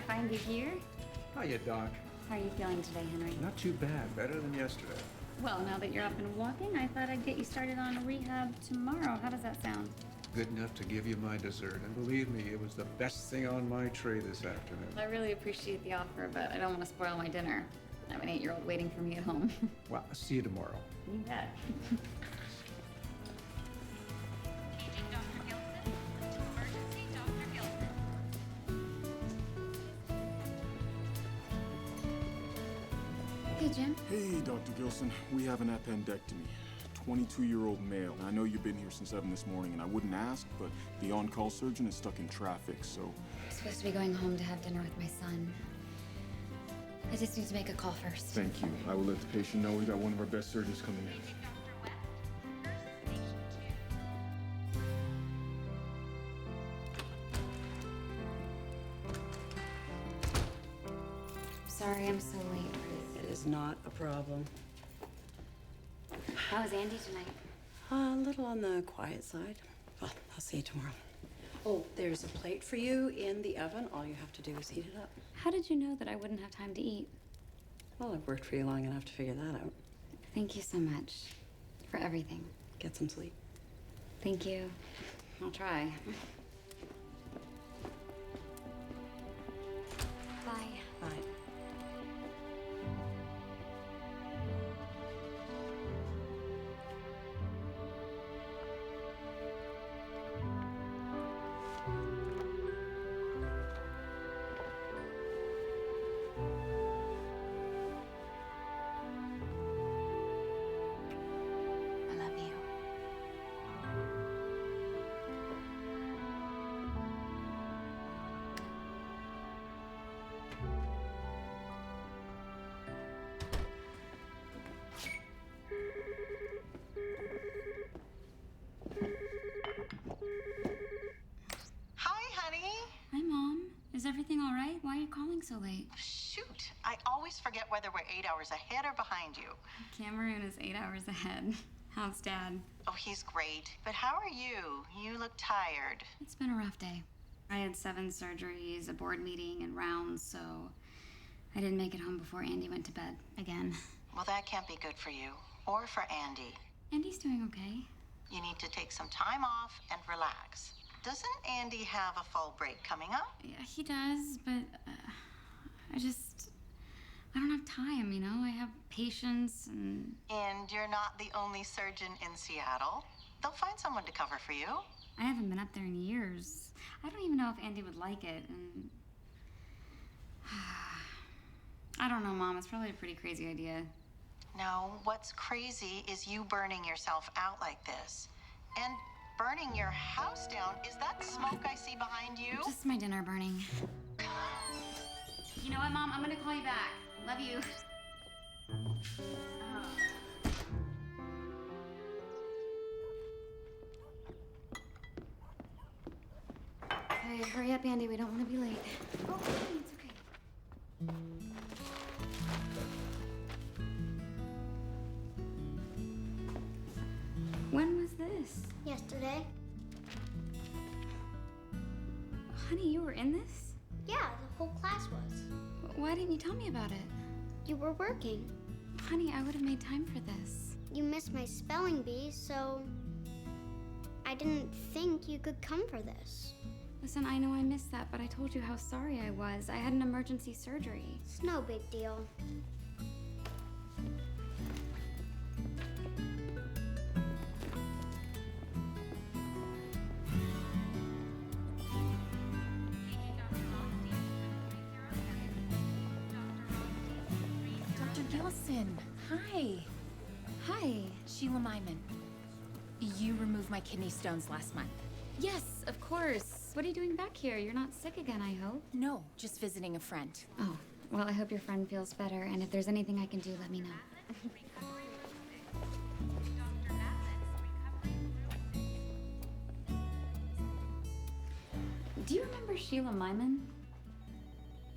find you here. Hiya, Doc. How are you feeling today, Henry? Not too bad. Better than yesterday. Well, now that you're up and walking, I thought I'd get you started on rehab tomorrow. How does that sound? Good enough to give you my dessert. And believe me, it was the best thing on my tray this afternoon. I really appreciate the offer, but I don't want to spoil my dinner. I have an 8-year-old waiting for me at home. Well, I'll see you tomorrow. You bet. Hey, Jim. Hey, Dr. Gilson. We have an appendectomy. 22-year-old male. I know you've been here since 7 this morning, and I wouldn't ask, but the on-call surgeon is stuck in traffic, so... I'm supposed to be going home to have dinner with my son. I just need to make a call first. Thank you. I will let the patient know we got one of our best surgeons coming in. Sorry I'm so late. It is not a problem. How is Andy tonight? A little on the quiet side. Well, I'll see you tomorrow. Oh, there's a plate for you in the oven. All you have to do is heat it up. How did you know that I wouldn't have time to eat? Well, I've worked for you long enough to figure that out. Thank you so much for everything. Get some sleep. Thank you. I'll try. Bye. Bye. I love you. Hi, honey. Hi, Mom. Is everything all right? Why are you calling so late? Shoot, I always forget whether we're 8 hours ahead or behind you. Cameroon is 8 hours ahead. How's Dad? Oh, he's great. But how are you? You look tired. It's been a rough day. I had 7 surgeries, a board meeting, and rounds, so I didn't make it home before Andy went to bed again. Well, that can't be good for you or for Andy. Andy's doing okay. You need to take some time off and relax. Doesn't Andy have a fall break coming up? Yeah, he does, but I don't have time, you know? I have patients and... And you're not the only surgeon in Seattle. They'll find someone to cover for you. I haven't been up there in years. I don't even know if Andy would like it, and... I don't know, Mom. It's probably a pretty crazy idea. No, what's crazy is you burning yourself out like this. And burning your house down. Is that smoke I see behind you? Just my dinner burning. You know what, Mom? I'm gonna call you back. Love you. Okay, hurry up, Andy. We don't want to be late. Oh, it's okay. When was this? Yesterday? Honey, you were in this? Yeah, the whole class was. Why didn't you tell me about it? You were working. Honey, I would have made time for this. You missed my spelling bee, so I didn't think you could come for this. Listen, I know I missed that, but I told you how sorry I was. I had an emergency surgery. It's no big deal. Dr. Gilson, hi. Hi. Sheila Myman. You removed my kidney stones last month. Yes, of course. What are you doing back here? You're not sick again, I hope. No, just visiting a friend. Oh, well, I hope your friend feels better, and if there's anything I can do, let me know. Do you remember Sheila Myman?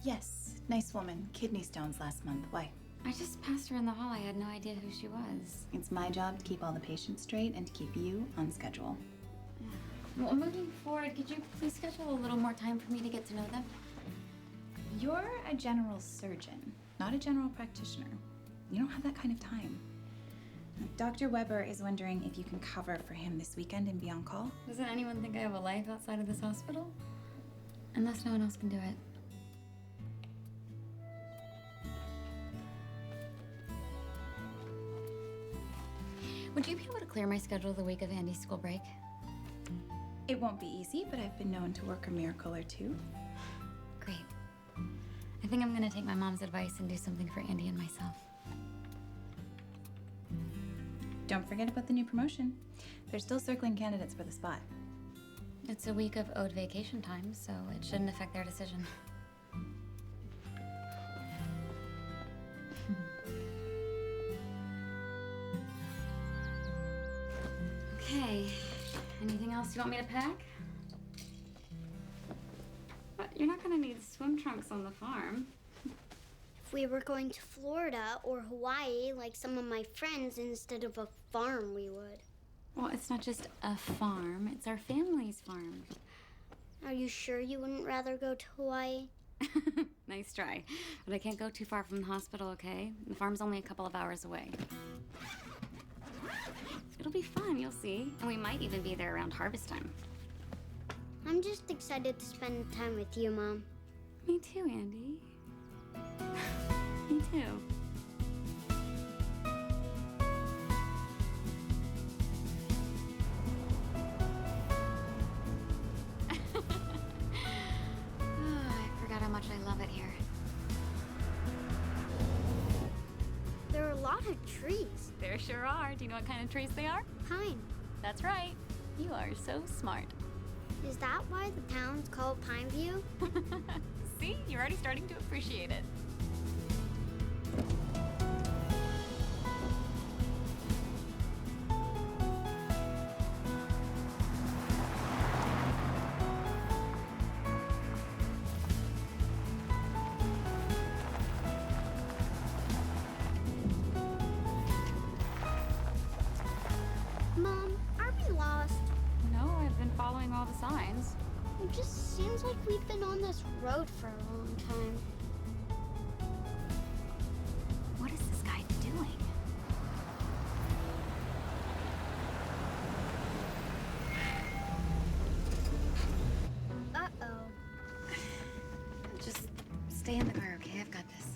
Yes, nice woman. Kidney stones last month. Why? I just passed her in the hall. I had no idea who she was. It's my job to keep all the patients straight and to keep you on schedule. Well, moving forward, could you please schedule a little more time for me to get to know them? You're a general surgeon, not a general practitioner. You don't have that kind of time. Dr. Weber is wondering if you can cover for him this weekend and be on call. Doesn't anyone think I have a life outside of this hospital? Unless no one else can do it. Would you be able to clear my schedule the week of Andy's school break? It won't be easy, but I've been known to work a miracle or two. Great. I think I'm gonna take my mom's advice and do something for Andy and myself. Don't forget about the new promotion. They're still circling candidates for the spot. It's a week of owed vacation time, so it shouldn't affect their decision. Okay. Anything else you want me to pack? You're not gonna need swim trunks on the farm. If we were going to Florida or Hawaii like some of my friends instead of a farm, we would. Well, it's not just a farm, it's our family's farm. Are you sure you wouldn't rather go to Hawaii? Nice try. But I can't go too far from the hospital, okay? The farm's only a couple of hours away. It'll be fun, you'll see. And we might even be there around harvest time. I'm just excited to spend time with you, Mom. Me too, Andy. Me too. I forgot how much I love it here. There are a lot of trees. There sure are. Do you know what kind of trees they are? Pine. That's right. You are so smart. Is that why the town's called Pineview? See? You're already starting to appreciate it. Mom, are we lost? No, I've been following all the signs. It just seems like we've been on this road for a long time. What is this guy doing? Uh-oh. Just stay in the car, okay? I've got this.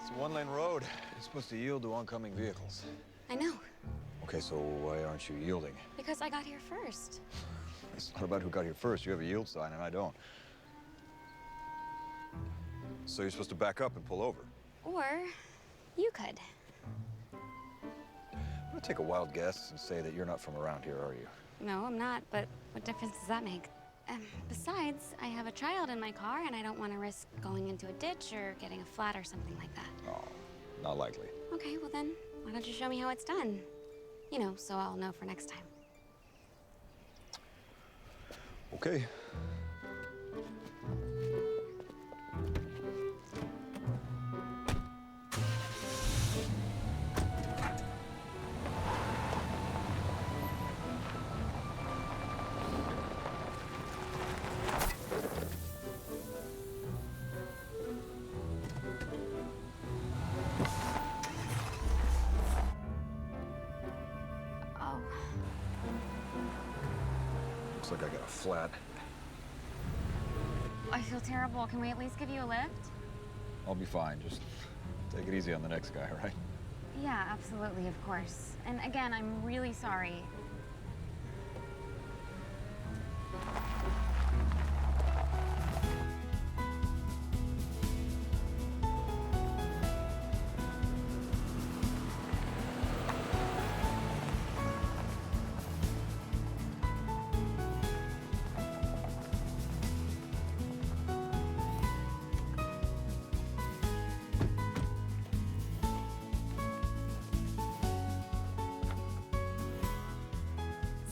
It's a one-lane road. It's supposed to yield to oncoming vehicles. I know, Okay, so why aren't you yielding? because I got here first. It's not about who got here first. You have a yield sign, and I don't. So you're supposed to back up and pull over. Or you could. I'm gonna take a wild guess and say that you're not from around here, are you? No, I'm not, but what difference does that make? Besides, I have a child in my car, and I don't want to risk going into a ditch or getting a flat or something like that. Oh, not likely. Okay, well then, why don't you show me how it's done? You know, so I'll know for next time. Okay. Oh, Looks like I got a flat. I feel terrible. Can we at least give you a lift? I'll be fine. Just take it easy on the next guy, all right? Yeah, absolutely, of course. And again, I'm really sorry.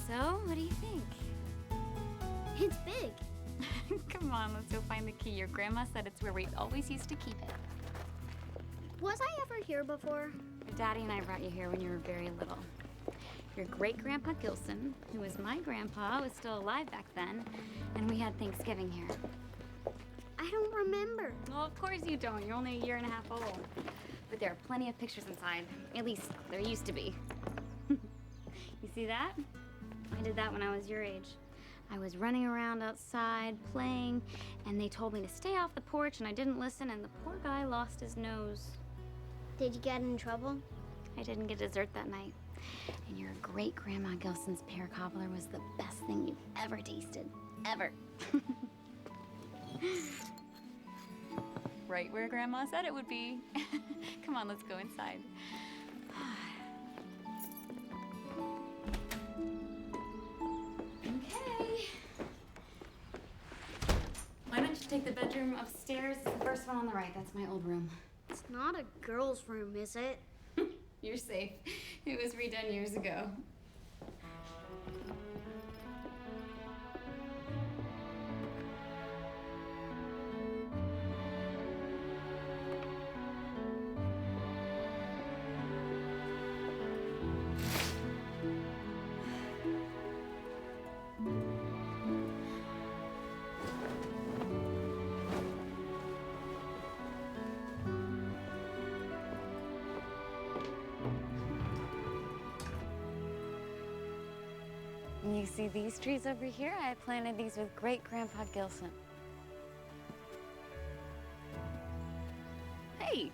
So, what do you think? It's big. Come on, let's go find the key. Your grandma said it's where we always used to keep it. Was I ever here before? Your daddy and I brought you here when you were very little. Your great-grandpa Gilson, who was my grandpa, was still alive back then, and we had Thanksgiving here. I don't remember. Well, of course you don't. You're only a year and a half old. But there are plenty of pictures inside. At least, there used to be. You see that? I did that when I was your age. I was running around outside, playing, and they told me to stay off the porch, and I didn't listen, and the poor guy lost his nose. Did you get in trouble? I didn't get dessert that night. And your great-grandma Gilson's pear cobbler was the best thing you've ever tasted. Ever. Right where Grandma said it would be. Come on, let's go inside. Okay. Why don't you take the bedroom upstairs? It's the first one on the right. That's my old room. It's not a girl's room, is it? You're safe. It was redone years ago. You see these trees over here? I planted these with great-grandpa Gilson. Hey,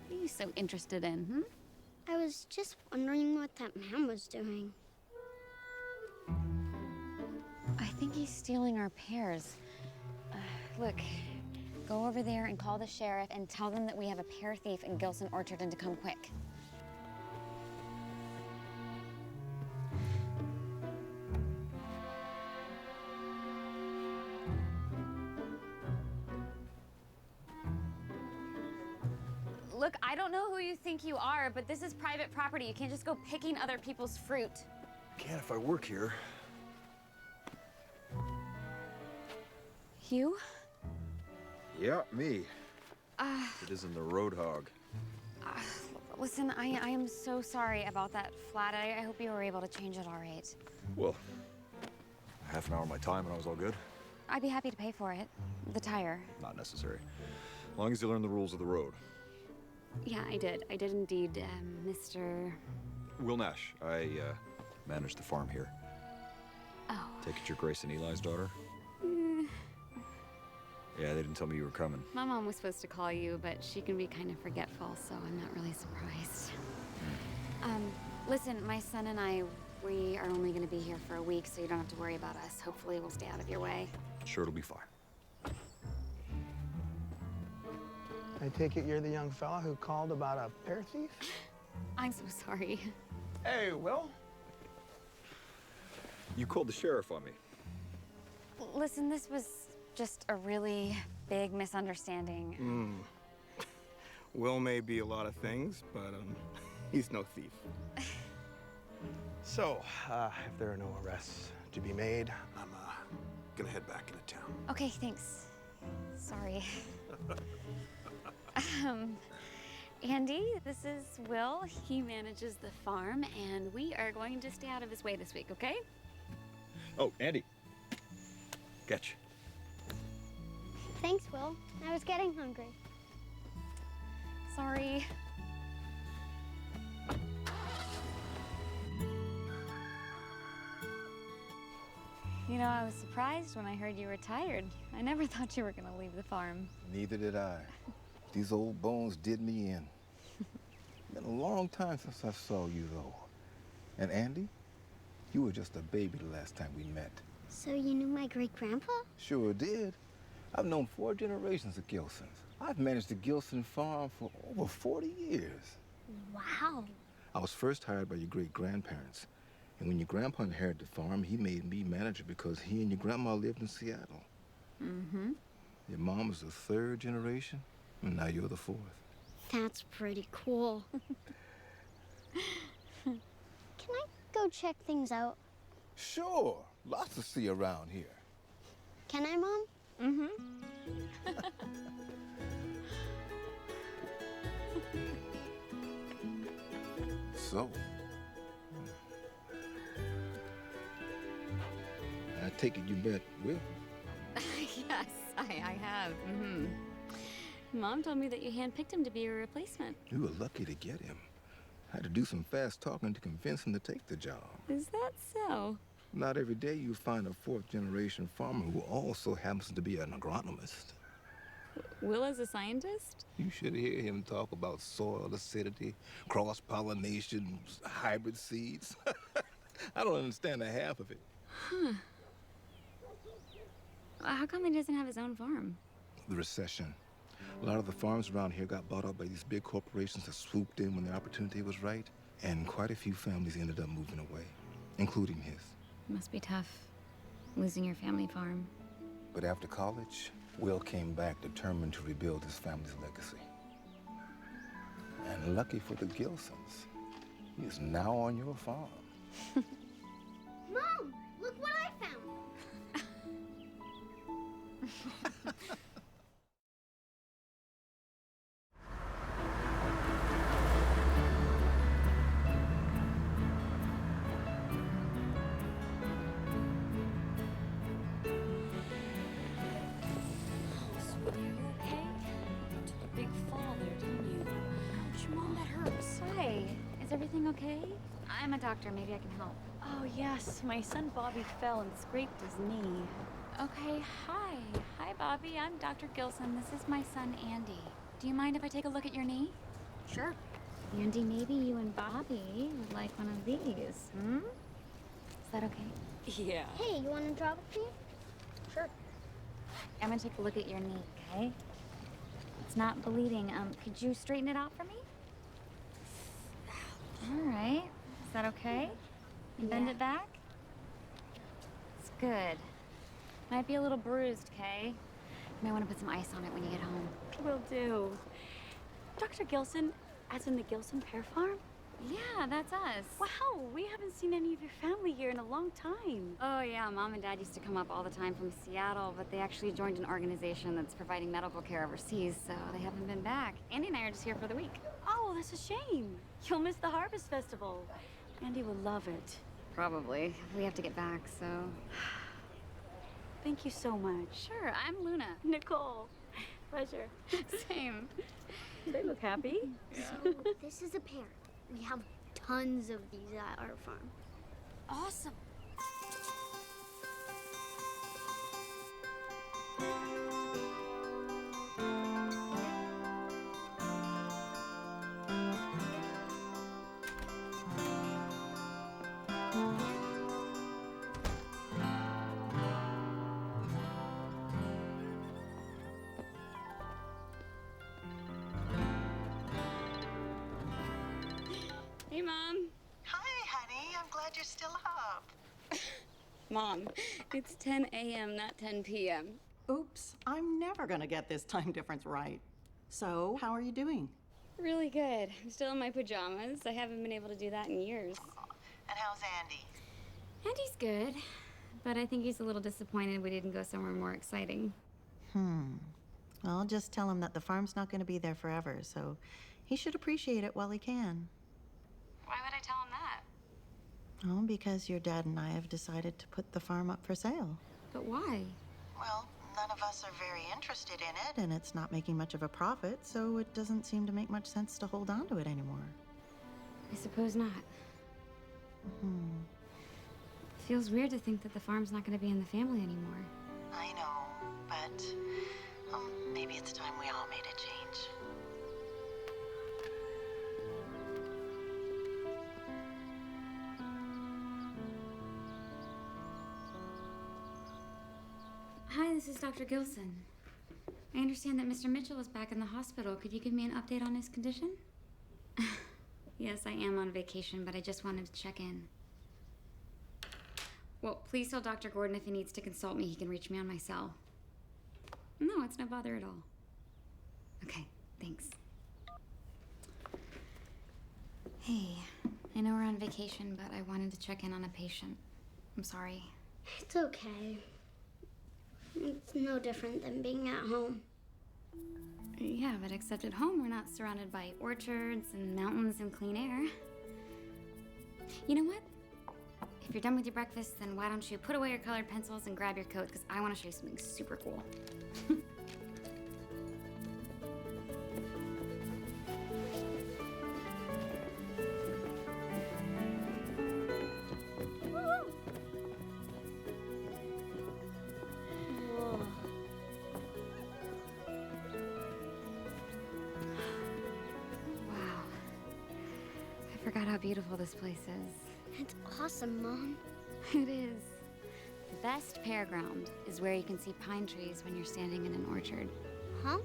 what are you so interested in, I was just wondering what that man was doing. I think he's stealing our pears. Look, go over there and call the sheriff and tell them that we have a pear thief in Gilson Orchard and to come quick. Look, I don't know who you think you are, but this is private property. You can't just go picking other people's fruit. Can't if I work here. Hugh? Yeah, me. It isn't the Roadhog. Listen, I am so sorry about that flat. I hope you were able to change it all right. Well, half an hour of my time and I was all good. I'd be happy to pay for it. The tire. Not necessary. As long as you learn the rules of the road. Yeah, I did. I did indeed, Mr. Will Nash. I manage the farm here. Oh. Take it you're Grace and Eli's daughter? Yeah, they didn't tell me you were coming. My mom was supposed to call you, but she can be kind of forgetful, so I'm not really surprised. Listen, my son and I, we are only going to be here for a week, so you don't have to worry about us. Hopefully we'll stay out of your way. Sure, it'll be fine. I take it you're the young fella who called about a pear thief? I'm so sorry. Hey, Will. You called the sheriff on me. Listen, this was just a really big misunderstanding. Will may be a lot of things, but he's no thief. So, if there are no arrests to be made, I'm gonna head back into town. Okay, thanks. Sorry. Andy, this is Will. He manages the farm, and we are going to stay out of his way this week, okay? Oh, Andy. Catch. Thanks, Will. I was getting hungry. Sorry. You know, I was surprised when I heard you retired. I never thought you were going to leave the farm. Neither did I. These old bones did me in. Been a long time since I saw you, though. And Andy, you were just a baby the last time we met. So you knew my great-grandpa? Sure did. I've known 4 generations of Gilsons. I've managed the Gilson farm for over 40 years. Wow. I was first hired by your great-grandparents. And when your grandpa inherited the farm, he made me manager because he and your grandma lived in Seattle. Mm-hmm. Your mom was the 3rd generation, and now you're the 4th. That's pretty cool. Can I go check things out? Sure. Lots to see around here. Can I, Mom? Mm-hmm. So, take it you met Will. Yes, I have. Mom told me that you handpicked him to be your replacement. You were lucky to get him. I had to do some fast talking to convince him to take the job. Is that so? Not every day you find a fourth-generation farmer who also happens to be an agronomist. Will is a scientist? You should hear him talk about soil acidity, cross-pollination, hybrid seeds. I don't understand a half of it. Huh. How come he doesn't have his own farm? The recession. A lot of the farms around here got bought up by these big corporations that swooped in when the opportunity was right, and quite a few families ended up moving away, including his. Must be tough, losing your family farm. But after college, Will came back determined to rebuild his family's legacy. And lucky for the Gilsons, he is now on your farm. Mom, look what I found. Is everything okay? I'm a doctor. Maybe I can help. Oh, yes. My son Bobby fell and scraped his knee. Okay, hi. Hi, Bobby. I'm Dr. Gilson. This is my son, Andy. Do you mind if I take a look at your knee? Sure. Andy, maybe you and Bobby would like one of these, hmm? Is that okay? Yeah. Hey, you want to drop it, please? Sure. I'm gonna take a look at your knee, okay? It's not bleeding. Could you straighten it out for me? All right. Is that okay? And bend it back? It's good. Might be a little bruised, okay? You might want to put some ice on it when you get home. Will do. Dr. Gilson, as in the Gilson Pear Farm? Yeah, that's us. Wow, we haven't seen any of your family here in a long time. Oh, yeah. Mom and Dad used to come up all the time from Seattle, but they actually joined an organization that's providing medical care overseas, so they haven't been back. Andy and I are just here for the week. Oh, that's a shame. You'll miss the Harvest Festival. Andy will love it. Probably. We have to get back, so... Thank you so much. Sure, I'm Luna. Nicole. Pleasure. Same. They look happy. So, this is a pear. We have tons of these at our farm. Awesome. Hey, Mom. Hi, honey. I'm glad you're still up. Mom, it's 10 a.m., not 10 p.m. Oops, I'm never gonna get this time difference right. So, how are you doing? Really good. I'm still in my pajamas. I haven't been able to do that in years. And how's Andy? Andy's good, but I think he's a little disappointed we didn't go somewhere more exciting. Well, just tell him that the farm's not gonna be there forever, so he should appreciate it while he can. Why would I tell him that? Oh, because your dad and I have decided to put the farm up for sale. But why? Well, none of us are very interested in it. And it's not making much of a profit, so it doesn't seem to make much sense to hold on to it anymore. I suppose not. Feels weird to think that the farm's not going to be in the family anymore. I know, but maybe it's time we all made a change. Hi, this is Dr. Gilson. I understand that Mr. Mitchell is back in the hospital. Could you give me an update on his condition? Yes, I am on vacation, but I just wanted to check in. Well, please tell Dr. Gordon if he needs to consult me, he can reach me on my cell. No, it's no bother at all. Okay, thanks. Hey, I know we're on vacation, but I wanted to check in on a patient. I'm sorry. It's okay. It's no different than being at home. Yeah, but except at home, we're not surrounded by orchards and mountains and clean air. You know what? if you're done with your breakfast, then why don't you put away your colored pencils and grab your coat, because I want to show you something super cool. Wow. I forgot how beautiful this place is. It's awesome, Mom. It is. The best pear ground is where you can see pine trees when you're standing in an orchard. Huh?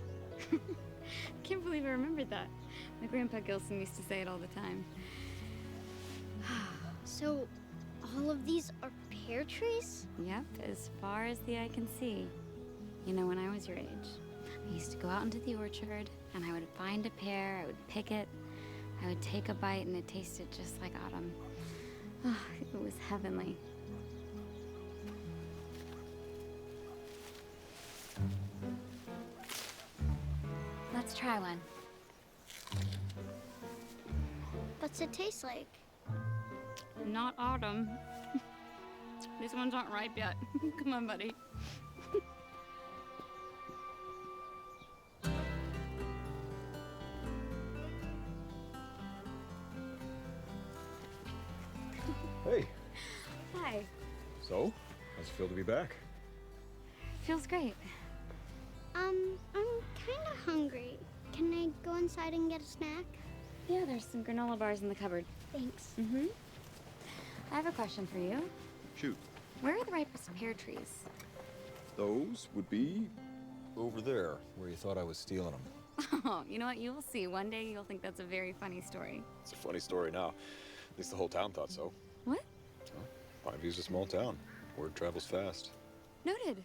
Can't believe I remembered that. My grandpa Gilson used to say it all the time. So, all of these are pear trees? Yep, as far as the eye can see. You know, when I was your age, I used to go out into the orchard and I would find a pear, I would pick it, I would take a bite, and it tasted just like autumn. Oh, it was heavenly. Let's try one. What's it taste like? Not autumn. These ones aren't ripe yet. Come on, buddy. Hey. Hi. So, how's it feel to be back? Feels great. I'm kind of hungry. Can I go inside and get a snack? Yeah, there's some granola bars in the cupboard. Thanks. Mm-hmm. I have a question for you. Shoot. Where are the ripest pear trees? Those would be over there, where you thought I was stealing them. Oh, you know what? You will see. One day you'll think that's a very funny story. It's a funny story now. At least the whole town thought so. What? Well, Pineview's a small town. Word travels fast. Noted.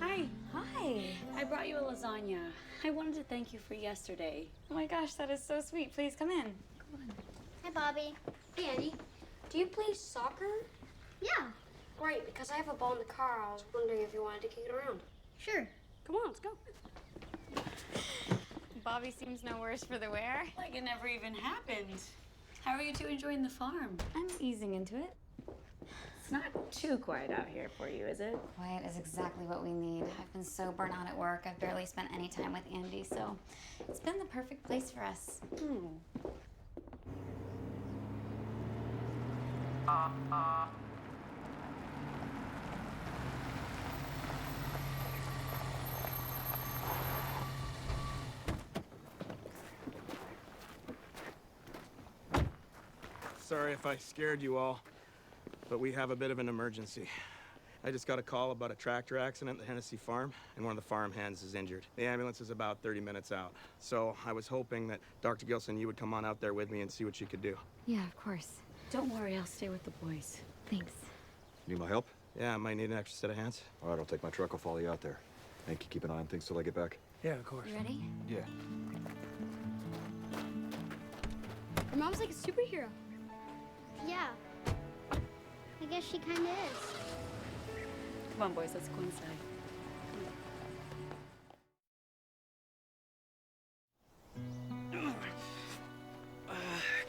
Hi. Hi. I brought you a lasagna. I wanted to thank you for yesterday. Oh my gosh, that is so sweet. Please come in. Hi, Bobby. Hey, Andy. Do you play soccer? Yeah. Great, because I have a ball in the car. I was wondering if you wanted to kick it around. Sure. Come on, let's go. Bobby seems no worse for the wear. Like it never even happened. How are you two enjoying the farm? I'm easing into it. It's not too quiet out here for you, is it? Quiet is exactly what we need. I've been so burnt out at work. I've barely spent any time with Andy, so it's been the perfect place for us. Sorry if I scared you all, but we have a bit of an emergency. I just got a call about a tractor accident at the Hennessy farm, and one of the farm hands is injured. The ambulance is about 30 minutes out. So I was hoping that Dr. Gilson, you would come on out there with me and see what you could do. Yeah, of course. Don't worry, I'll stay with the boys. Thanks. Need my help? Yeah, I might need an extra set of hands. All right, I'll take my truck. I'll follow you out there. Hank, you keep an eye on things till I get back. Yeah, of course. You ready? Yeah. Your mom's like a superhero. Yeah. I guess she kind of is. Come on, boys, let's go inside.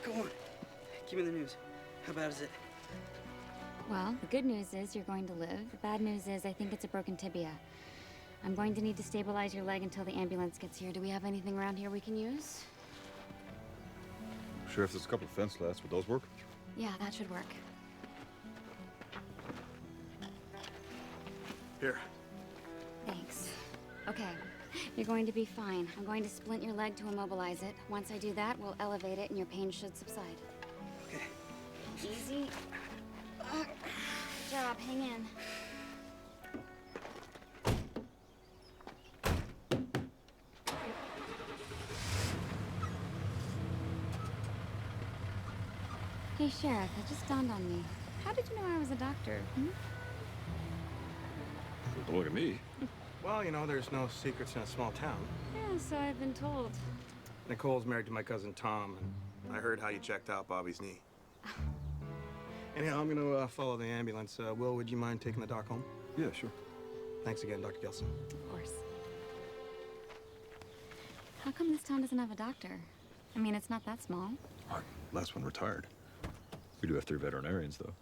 Go on. Give me the news. How bad is it? Well, the good news is you're going to live. The bad news is I think it's a broken tibia. I'm going to need to stabilize your leg until the ambulance gets here. Do we have anything around here we can use? Sheriff, there's a couple of fence laths. Would those work? Yeah, that should work. Here. Thanks. Okay, you're going to be fine. I'm going to splint your leg to immobilize it. Once I do that, we'll elevate it and your pain should subside. Okay. Easy. Good job, hang in. Hey, Sheriff, it just dawned on me. How did you know I was a doctor? Don't look at me. Well, you know, there's no secrets in a small town. Yeah, so I've been told. Nicole's married to my cousin Tom, and I heard how you checked out Bobby's knee. Anyhow, I'm gonna follow the ambulance. Will, would you mind taking the doc home? Yeah, sure. Thanks again, Dr. Gilson. Of course. How come this town doesn't have a doctor? I mean, it's not that small. Last one retired. We do have 3 veterinarians, though.